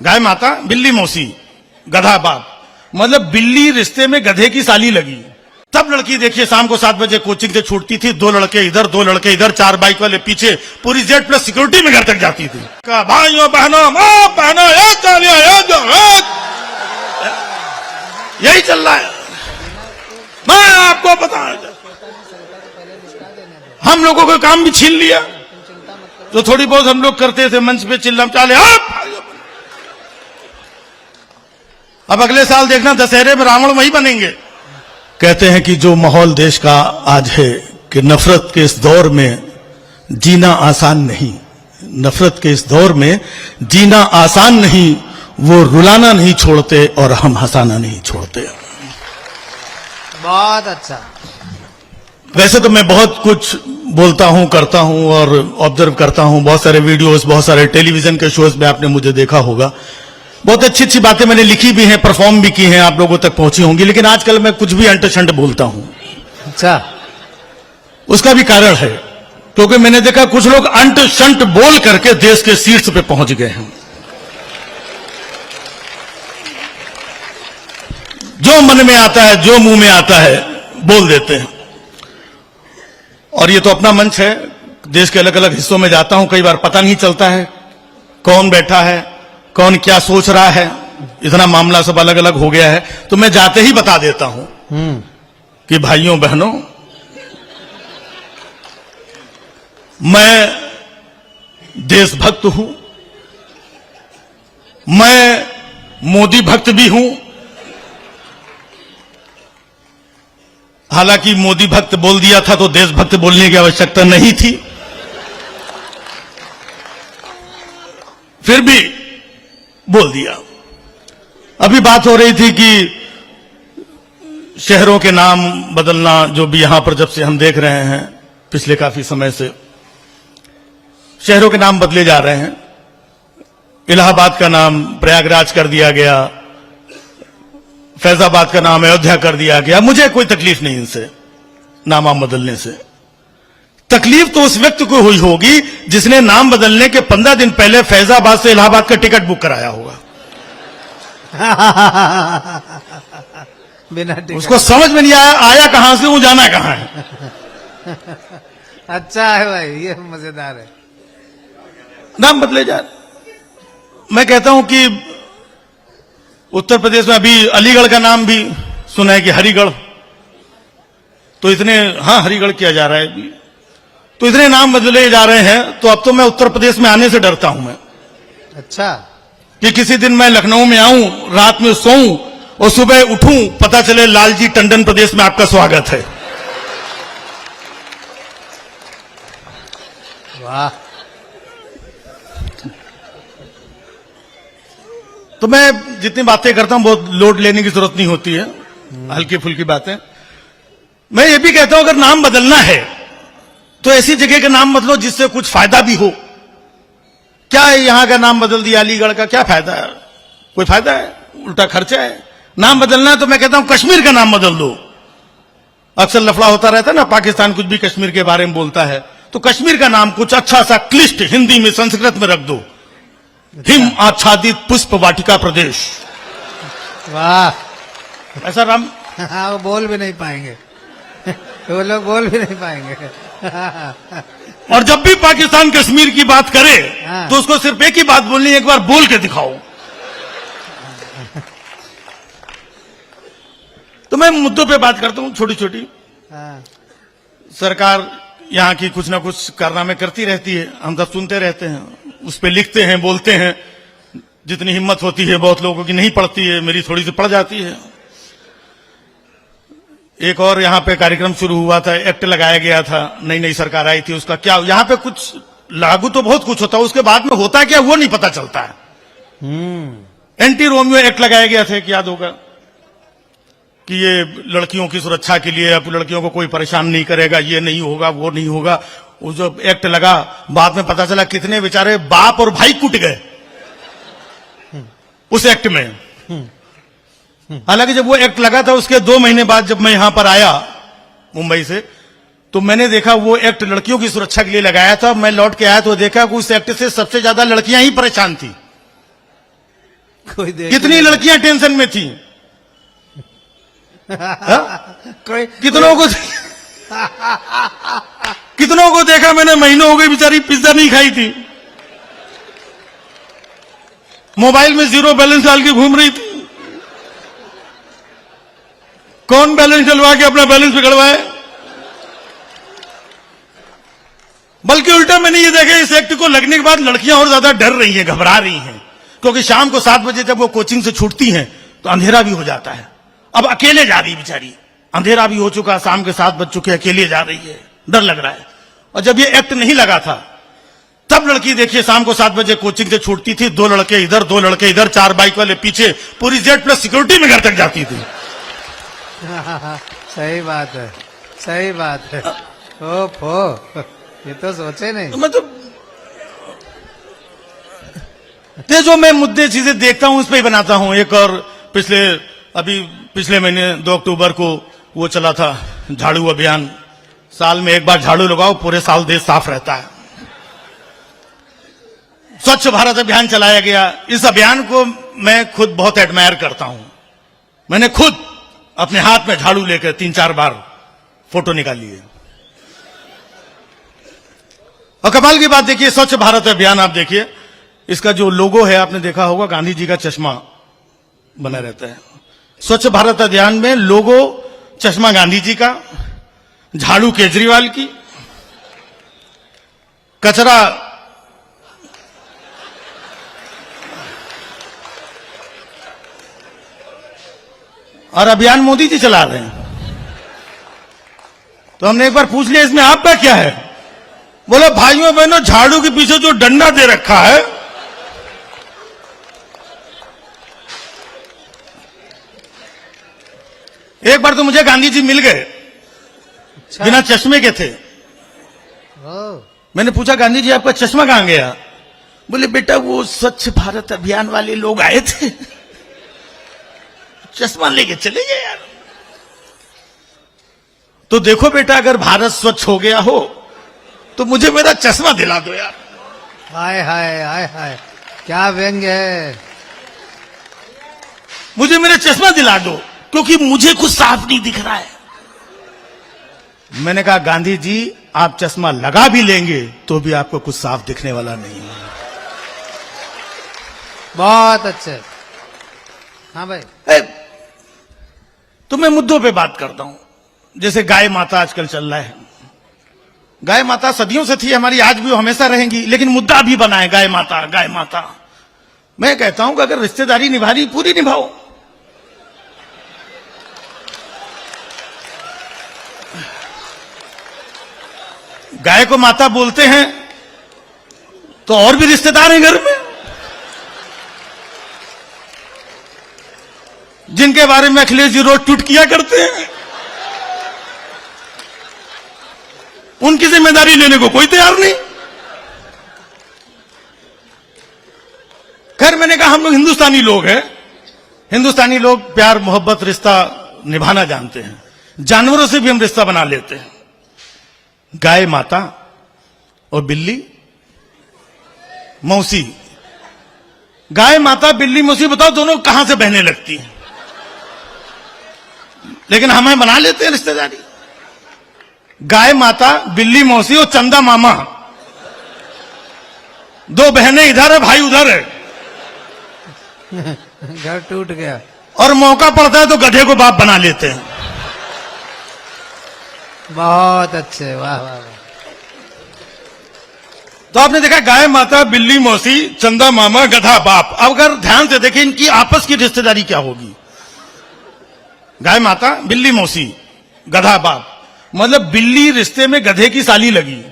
गाय माता बिल्ली मौसी गधा बाप, मतलब बिल्ली रिश्ते में गधे की साली लगी। तब लड़की देखिए शाम को 7 बजे कोचिंग से छूटती थी, 2 लड़के इधर 2 लड़के इधर, 4 बाइक वाले पीछे, पूरी Z+ सिक्योरिटी में घर तक जाती थी। भाइयों बहनों मां बहनों यही चल रहा है। मैं आपको बता, हम लोगों को काम भी छीन लिया, तो थोड़ी बहुत हम लोग करते थे मंच पे चिल्ला चाले। अब अगले साल देखना दशहरे में रावण वही बनेंगे। कहते हैं कि जो माहौल देश का आज है कि नफरत के इस दौर में जीना आसान नहीं, नफरत के इस दौर में जीना आसान नहीं, वो रुलाना नहीं छोड़ते और हम हंसाना नहीं छोड़ते। बहुत अच्छा। वैसे तो मैं बहुत कुछ बोलता हूं, करता हूं और ऑब्जर्व करता हूं, बहुत सारे वीडियोस, बहुत सारे टेलीविजन के शोज में आपने मुझे देखा होगा, बहुत अच्छी अच्छी बातें मैंने लिखी भी हैं, परफॉर्म भी की हैं, आप लोगों तक पहुंची होंगी, लेकिन आजकल मैं कुछ भी अंट-शंट बोलता हूं। अच्छा, उसका भी कारण है, क्योंकि मैंने देखा कुछ लोग अंट-शंट बोल करके देश के शीर्ष पे पहुंच गए हैं। जो मन में आता है, जो मुंह में आता है बोल देते हैं। और ये तो अपना मंच है, देश के अलग अलग हिस्सों में जाता हूं, कई बार पता नहीं चलता है कौन बैठा है, कौन क्या सोच रहा है, इतना मामला सब अलग अलग हो गया है। तो मैं जाते ही बता देता हूं कि भाइयों बहनों, मैं देशभक्त हूं, मैं मोदी भक्त भी हूं। हालांकि मोदी भक्त बोल दिया था तो देशभक्त बोलने की आवश्यकता नहीं थी, फिर भी बोल दिया। अभी बात हो रही थी कि शहरों के नाम बदलना, जो भी यहां पर जब से हम देख रहे हैं पिछले काफी समय से शहरों के नाम बदले जा रहे हैं। इलाहाबाद का नाम प्रयागराज कर दिया गया, फैजाबाद का नाम अयोध्या कर दिया गया। मुझे कोई तकलीफ नहीं इनसे नाम बदलने से। तकलीफ तो उस व्यक्ति को हुई होगी जिसने नाम बदलने के 15 दिन पहले फैजाबाद से इलाहाबाद का टिकट बुक कराया होगा। बिना टिकट उसको समझ में नहीं आया कहां से वो जाना कहां है। अच्छा है भाई, ये मजेदार है। नाम बदले जा रहे। मैं कहता हूं कि उत्तर प्रदेश में अभी अलीगढ़ का नाम भी सुना है कि हरिगढ़, तो इतने, हाँ हरिगढ़ किया जा रहा है अभी, तो इतने नाम बदले जा रहे हैं। तो अब तो मैं उत्तर प्रदेश में आने से डरता हूं मैं। अच्छा, कि किसी दिन मैं लखनऊ में आऊं, रात में सोऊं और सुबह उठूं, पता चले लालजी टंडन प्रदेश में आपका स्वागत है। वाह। तो मैं जितनी बातें करता हूं बहुत लोड लेने की जरूरत नहीं होती है, हल्की फुल्की बातें। मैं ये भी कहता हूं अगर नाम बदलना है तो ऐसी जगह का नाम बदलो जिससे कुछ फायदा भी हो। क्या है, यहां का नाम बदल दिया अलीगढ़ का, क्या फायदा है? कोई फायदा है? उल्टा खर्चा है। नाम बदलना है तो मैं कहता हूं कश्मीर का नाम बदल दो। अक्सर लफड़ा होता रहता है ना, पाकिस्तान कुछ भी कश्मीर के बारे में बोलता है, तो कश्मीर का नाम कुछ अच्छा सा क्लिष्ट हिंदी में संस्कृत में रख दो, हिम आच्छादित पुष्प वाटिका प्रदेश। वाह। ऐसा नाम हाँ, वो बोल भी नहीं पाएंगे। वो लोग बोल भी नहीं पाएंगे। और जब भी पाकिस्तान कश्मीर की बात करे हाँ। तो उसको सिर्फ एक ही बात बोलनी है, एक बार बोल के दिखाओ। तो मैं मुद्दों पे बात करता हूं, छोटी छोटी। हाँ। सरकार यहां की कुछ ना कुछ कारनामे करती रहती है, हम सब सुनते रहते हैं, उस पर लिखते हैं, बोलते हैं। जितनी हिम्मत होती है, बहुत लोगों की नहीं पड़ती है, मेरी थोड़ी सी पड़ जाती है। एक और यहां पे कार्यक्रम शुरू हुआ था, एक्ट लगाया गया था, नई नई सरकार आई थी, उसका क्या यहां पे कुछ लागू तो बहुत कुछ होता है, उसके बाद में होता क्या वो नहीं पता चलता है। एंटी रोमियो एक्ट लगाया गया था, याद होगा कि ये लड़कियों की सुरक्षा के लिए, अब लड़कियों को कोई परेशान नहीं करेगा, ये नहीं होगा, वो नहीं होगा। वो जो एक्ट लगा, बाद में पता चला कितने बेचारे बाप और भाई कूट गए उस एक्ट में। हालांकि जब वो एक्ट लगा था उसके 2 महीने बाद जब मैं यहां पर आया मुंबई से, तो मैंने देखा वो एक्ट लड़कियों की सुरक्षा के लिए लगाया था। मैं लौट के आया तो देखा कि उस एक्ट से सबसे ज्यादा लड़कियां ही परेशान थी। कोई देख कितनी लड़कियां टेंशन में थी, कोई कितनों को देखा मैंने, महीनों हो गए बेचारी पिज्जा नहीं खाई थी, मोबाइल में 0 बैलेंस डाल के घूम रही थी। कौन बैलेंस डलवा के अपना बैलेंस बिगड़वाए? बल्कि उल्टा मैंने ये देखा, इस एक्ट को लगने के बाद लड़कियां और ज्यादा डर रही हैं, घबरा रही हैं, क्योंकि शाम को 7 बजे जब वो कोचिंग से छूटती हैं तो अंधेरा भी हो जाता है। अब अकेले जा रही बेचारी, अंधेरा भी हो चुका, शाम के 7 बज चुके, अकेले जा रही है, डर लग रहा है। और जब ये एक्ट नहीं लगा था तब लड़की देखिए शाम को 7 बजे कोचिंग से छूटती थी, 2 लड़के इधर 2 लड़के इधर, 4 बाइक वाले पीछे, पूरी Z+ सिक्योरिटी में घर तक जाती थी। सही बात है, सही बात है। ओफो, ये तो सोचे नहीं। मतलब ये जो मैं मुद्दे चीजें देखता हूं उस पर ही बनाता हूं। एक और पिछले महीने 2 अक्टूबर को वो चला था झाड़ू अभियान। साल में एक बार झाड़ू लगाओ, पूरे साल देश साफ रहता है। स्वच्छ भारत अभियान चलाया गया। इस अभियान को मैं खुद बहुत एडमायर करता हूं। मैंने खुद अपने हाथ में झाड़ू लेकर 3-4 बार फोटो निकाली है। और कमाल की बात देखिए, स्वच्छ भारत अभियान आप देखिए, इसका जो लोगो है आपने देखा होगा, गांधी जी का चश्मा बना रहता है। स्वच्छ भारत अभियान में लोगो चश्मा गांधी जी का, झाड़ू केजरीवाल की, कचरा और अभियान मोदी जी चला रहे हैं। तो हमने एक बार पूछ लिया इसमें आपका क्या है? बोले भाइयों बहनों, झाड़ू के पीछे जो डंडा दे रखा है एक बार तो मुझे गांधी जी मिल गए, बिना चश्मे के थे। मैंने पूछा गांधी जी आपका चश्मा कहां गया? बोले बेटा वो स्वच्छ भारत अभियान वाले लोग आए थे, चश्मा लेके चले गए यार। तो देखो बेटा, अगर भारत स्वच्छ हो गया हो तो मुझे मेरा चश्मा दिला दो यार। हाय हाय हाय हाय, क्या व्यंग्य है। मुझे मेरा चश्मा दिला दो, क्योंकि मुझे कुछ साफ नहीं दिख रहा है। मैंने कहा गांधी जी आप चश्मा लगा भी लेंगे तो भी आपको कुछ साफ दिखने वाला नहीं है। बहुत अच्छे। हाँ भाई। तो मैं मुद्दों पे बात करता हूं। जैसे गाय माता आजकल चल रहा है। गाय माता सदियों से थी हमारी, आज भी हमेशा रहेंगी, लेकिन मुद्दा भी बना है गाय माता गाय माता। मैं कहता हूं कि अगर रिश्तेदारी निभा रही पूरी निभाओ। गाय को माता बोलते हैं तो और भी रिश्तेदार हैं घर में, जिनके बारे में अखिलेश जी रोज ट्वीट किया करते हैं। उनकी जिम्मेदारी लेने को कोई तैयार नहीं। खैर मैंने कहा हम लोग हिंदुस्तानी लोग हैं, हिंदुस्तानी लोग प्यार मोहब्बत रिश्ता निभाना जानते हैं। जानवरों से भी हम रिश्ता बना लेते हैं। गाय माता और बिल्ली मौसी, गाय माता बिल्ली मौसी, बताओ दोनों कहां से बहने लगती हैं? लेकिन हमें बना लेते हैं रिश्तेदारी। गाय माता बिल्ली मौसी और चंदा मामा, 2 बहनें इधर है भाई उधर है। घर टूट गया। और मौका पड़ता है तो गधे को बाप बना लेते हैं। बहुत अच्छे, वाह वाह वाह। तो आपने देखा गाय माता बिल्ली मौसी चंदा मामा गधा बाप। अब अगर ध्यान से देखें इनकी आपस की रिश्तेदारी क्या होगी? गाय माता बिल्ली मौसी गधा बाप, मतलब बिल्ली रिश्ते में गधे की साली लगी,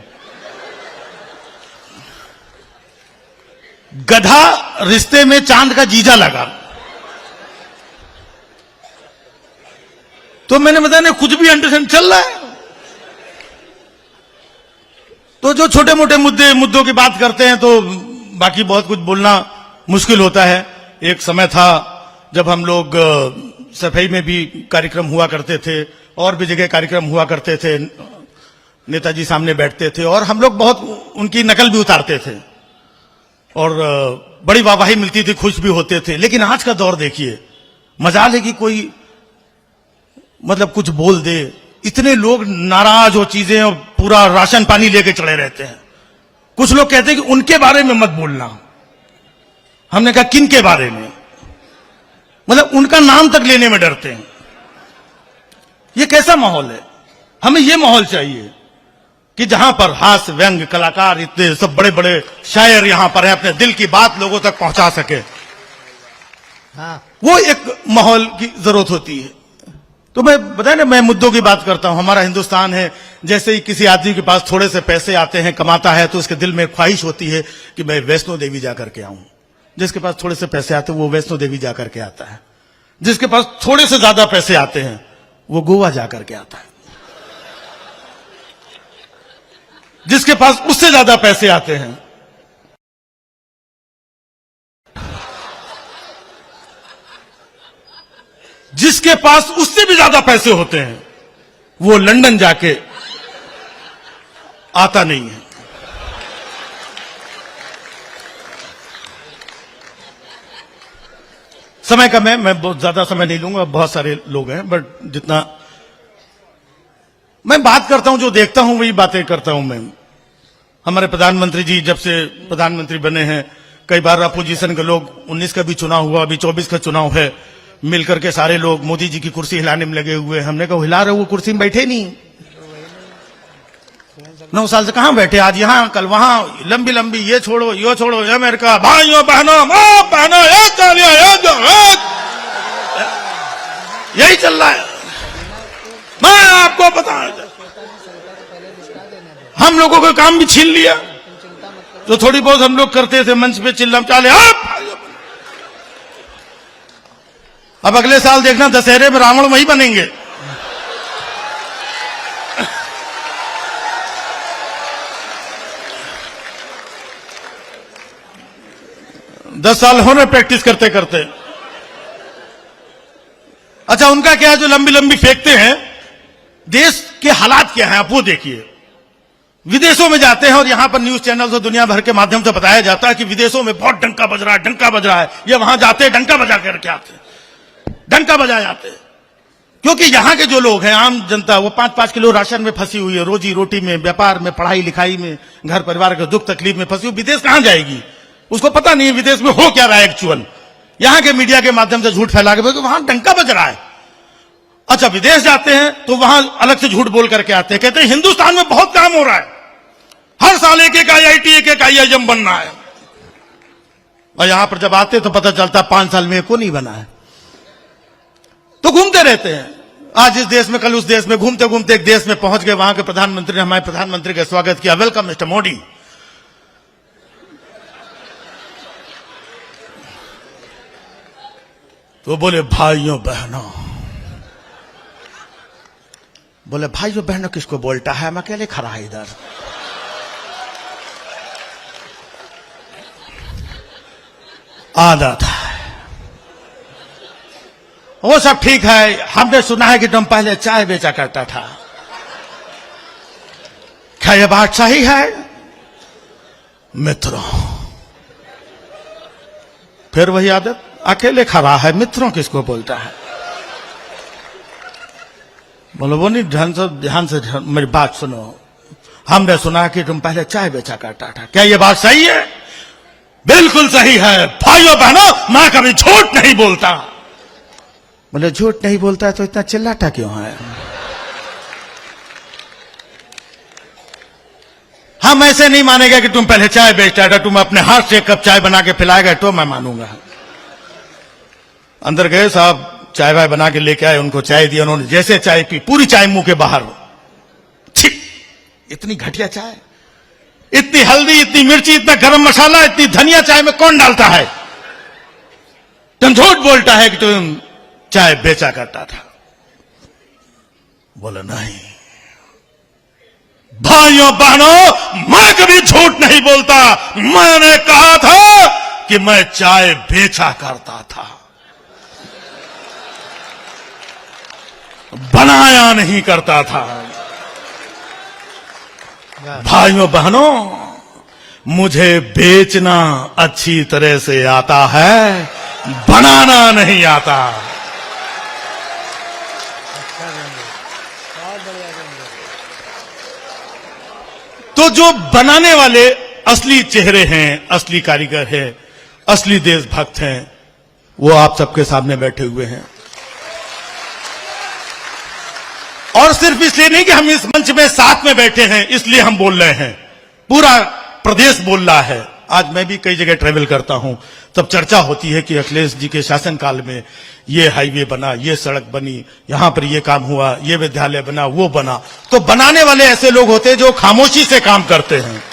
गधा रिश्ते में चांद का जीजा लगा। तो मैंने बताया ना, कुछ भी अंडरस्टैंड चल रहा है। तो जो छोटे मोटे मुद्दों की बात करते हैं तो बाकी बहुत कुछ बोलना मुश्किल होता है। एक समय था जब हम लोग सफाई में भी कार्यक्रम हुआ करते थे, और भी जगह कार्यक्रम हुआ करते थे, नेताजी सामने बैठते थे और हम लोग बहुत उनकी नकल भी उतारते थे। और बड़ी वाहवाही मिलती थी, खुश भी होते थे। लेकिन आज का दौर देखिए, मजाल है कि कोई मतलब कुछ बोल दे, इतने लोग नाराज हो चीजें और पूरा राशन पानी लेके चढ़े रहते हैं। कुछ लोग कहते हैं कि उनके बारे में मत बोलना। हमने कहा किन के बारे में? मतलब उनका नाम तक लेने में डरते हैं। ये कैसा माहौल है? हमें ये माहौल चाहिए कि जहां पर हास्य व्यंग कलाकार, इतने सब बड़े बड़े शायर यहां पर हैं, अपने दिल की बात लोगों तक पहुंचा सके। हाँ, वो एक माहौल की जरूरत होती है। तो मैं बताया ना, मैं मुद्दों की बात करता हूं। हमारा हिंदुस्तान है, जैसे ही किसी आदमी के पास थोड़े से पैसे आते हैं, कमाता है, तो उसके दिल में ख्वाहिश होती है कि मैं वैष्णो देवी जाकर के आऊं। जिसके पास थोड़े से पैसे आते हैं वो वैष्णो देवी जाकर के आता है। जिसके पास थोड़े से ज्यादा पैसे आते हैं वो गोवा जाकर के आता है। जिसके पास उससे ज्यादा पैसे आते हैं जिसके पास उससे भी ज्यादा पैसे होते हैं वो लंदन जाके आता नहीं है। समय कम है, मैं बहुत ज्यादा समय नहीं लूंगा, बहुत सारे लोग हैं, बट जितना मैं बात करता हूं, जो देखता हूं वही बातें करता हूं मैं। हमारे प्रधानमंत्री जी जब से प्रधानमंत्री बने हैं, कई बार अपोजिशन के लोग, 19 का भी चुनाव हुआ, अभी 24 का चुनाव है, मिलकर के सारे लोग मोदी जी की कुर्सी हिलाने में लगे हुए। हमने कहा हिला रहे, वो कुर्सी में बैठे नहीं। 9 साल से कहां बैठे, आज यहां कल वहां, लंबी लंबी, ये छोड़ो ये छोड़ो, ये अमेरिका, भाइयों बहनों, मां बहनों, यही चल रहा है। मैं आपको बता, हम लोगों का काम भी छीन लिया। तो थोड़ी बहुत हम लोग करते थे मंच पे चिल्लम चाले, अब अगले साल देखना दशहरे में रावण वही बनेंगे। 10 साल हो रहे प्रैक्टिस करते करते। अच्छा, उनका क्या है जो लंबी लंबी फेंकते हैं? देश के हालात क्या हैं आप वो देखिए। विदेशों में जाते हैं और यहां पर न्यूज चैनल और दुनिया भर के माध्यम से बताया जाता है कि विदेशों में बहुत डंका बज रहा है, डंका बज रहा है। ये वहां जाते हैं, डंका बजा करके आते हैं, डंका बजा जाते हैं। क्योंकि यहां के जो लोग हैं, आम जनता, वो 5-5 किलो राशन में फंसी हुई है, रोजी रोटी में, व्यापार में, पढ़ाई लिखाई में, घर परिवार के दुख तकलीफ में फंसी हुई। विदेश कहां जाएगी? उसको पता नहीं है विदेश में हो क्या रहा है एक्चुअल। यहां के मीडिया के माध्यम से झूठ फैला के वहां डंका बज रहा है। अच्छा, विदेश जाते हैं तो वहां अलग से झूठ बोल करके आते हैं, कहते हैं हिंदुस्तान में बहुत काम हो रहा है, हर साल एक एक IIT, एक एक IIM बनना है। और यहां पर जब आते तो पता चलता 5 साल में एको नहीं बना है। तो घूमते रहते हैं, आज इस देश में कल उस देश में, घूमते घूमते एक देश में पहुंच गए। वहां के प्रधानमंत्री ने हमारे प्रधानमंत्री का स्वागत किया, वेलकम मिस्टर मोदी। तो बोले भाइयों बहनों, बोले भाइयों बहनों किसको बोलता है? मैं अकेले खड़ा है इधर। आदत है, वो सब ठीक है। हमने सुना है कि तुम पहले चाय बेचा करता था, क्या ये बात सही है? मित्रों, फिर वही आदत, अकेले खड़ा है, मित्रों किसको बोलता है? बोलो वो नहीं, ध्यान से मेरी बात सुनो। हमने सुना कि तुम पहले चाय बेचा करता था, क्या ये बात सही है? बिल्कुल सही है। भाइयों बहनों, मैं कभी झूठ नहीं बोलता। बोले झूठ नहीं बोलता है तो इतना चिल्लाता क्यों है? हम ऐसे नहीं मानेगा कि तुम पहले चाय बेचता था, तुम अपने हाथ से 1 कप चाय बना के पिलाएगा तो मैं मानूंगा। अंदर गए साहब, चाय वाय बना के लेके आए, उनको चाय दिया, उन्होंने जैसे चाय पी, पूरी चाय मुंह के बाहर। छी, इतनी घटिया चाय, इतनी हल्दी, इतनी मिर्ची, इतना गरम मसाला, इतनी धनिया चाय में कौन डालता है? तुम झूठ बोलता है कि तुम चाय बेचा करता था। बोला नहीं भाइयों बहनों, मैं कभी झूठ नहीं बोलता। मैंने कहा था कि मैं चाय बेचा करता था, बनाया नहीं करता था। भाइयों बहनों, मुझे बेचना अच्छी तरह से आता है, बनाना नहीं आता। तो जो बनाने वाले असली चेहरे हैं, असली कारीगर हैं, असली देशभक्त हैं, वो आप सबके सामने बैठे हुए हैं। और सिर्फ इसलिए नहीं कि हम इस मंच में साथ में बैठे हैं इसलिए हम बोल रहे हैं, पूरा प्रदेश बोल रहा है। आज मैं भी कई जगह ट्रेवल करता हूं, तब चर्चा होती है कि अखिलेश जी के शासनकाल में ये हाईवे बना, ये सड़क बनी, यहां पर ये काम हुआ, ये विद्यालय बना, वो बना। तो बनाने वाले ऐसे लोग होते हैं जो खामोशी से काम करते हैं।